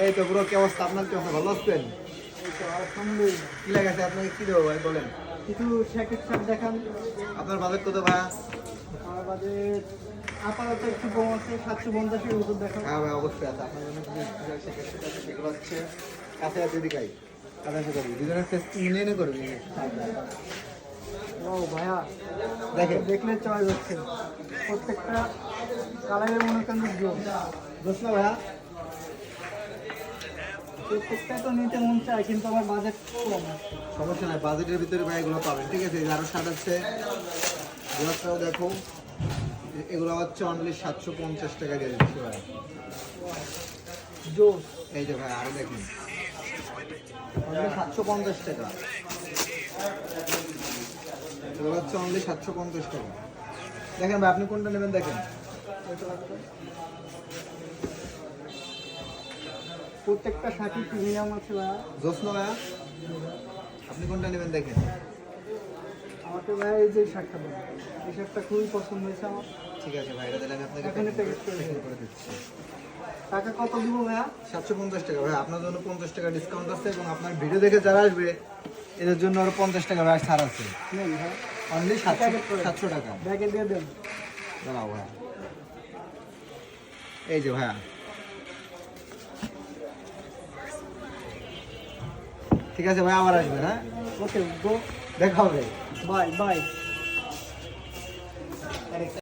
এই তো পুরো কি অবস্থা আপনার? কি অবস্থা, ভালো আছেন? কি লাগাছে আপনাকে, কি দেবো ভাই বলেন? কিছু জ্যাকেট শার্ট দেখান। আপনার বাজেট কত ভাই? আমার বাজেট আপাতত একটু কম আছে, 750-এর উপর দেখান। হ্যাঁ ভাই অবশ্যই আছে, আপনার জন্য কিছু জ্যাকেট আছে, সেগুলো হচ্ছে কাছাকাছি দিকাই কাছাকাছি করবি, দুজনের ফেস নিয়ে করবি। ও ভাইয়া, দেখেন দেখলে চয়েস হচ্ছে, প্রত্যেকটা কালারের মনে করেন দোষ না ভাইয়া, প্রত্যেকটা তো নিতে মন চায়, কিন্তু আমার বাজেট কম। সমস্যা নাই, বাজেটের ভিতরে ভাই এগুলো পাবেন, ঠিক আছে? আরও শার্ট আছে, গোলাপটাও দেখো, এগুলো হচ্ছে অনলি 750 টাকা দিয়ে দিচ্ছি ভাই। জোস। এই যে ভাই আরও দেখুন, অনলি 750 টাকা, এগুলো হচ্ছে অনলি 750 টাকা। দেখেন ভাই আপনি কোনটা নেবেন দেখেন। প্রত্যেকটা শার্টই প্রিমিয়াম আছে ভাইয়া। জোসনা ভাইয়া, আপনি কোনটা নেবেন দেখেন। আমাকে ভাইয়া এই যে শার্টটা দেন, এই শার্টটা খুবই পছন্দ হয়েছে আমার। ঠিক আছে ভাই, এটা দিলে আমি আপনাকে এখনই প্যাকেট করে দিচ্ছি। টাকা কত দিব ভাইয়া? 750 টাকা ভাই, আপনার জন্য 50 টাকা ডিসকাউন্ট আছে, এবং আপনার ভিডিও দেখে যারা আসবে এদের জন্য আরো 50 টাকা ভাই ছাড় আছে। নেন ভাই, অনলি 700 টাকা। ব্যাগে দিয়ে দেন। দাঁড়াও ভাই, এই যে ভাইয়া, ঠিক আছে ভাই, আবার আসবেন। হ্যাঁ ওকে, গো, দেখা হবে। Bye bye.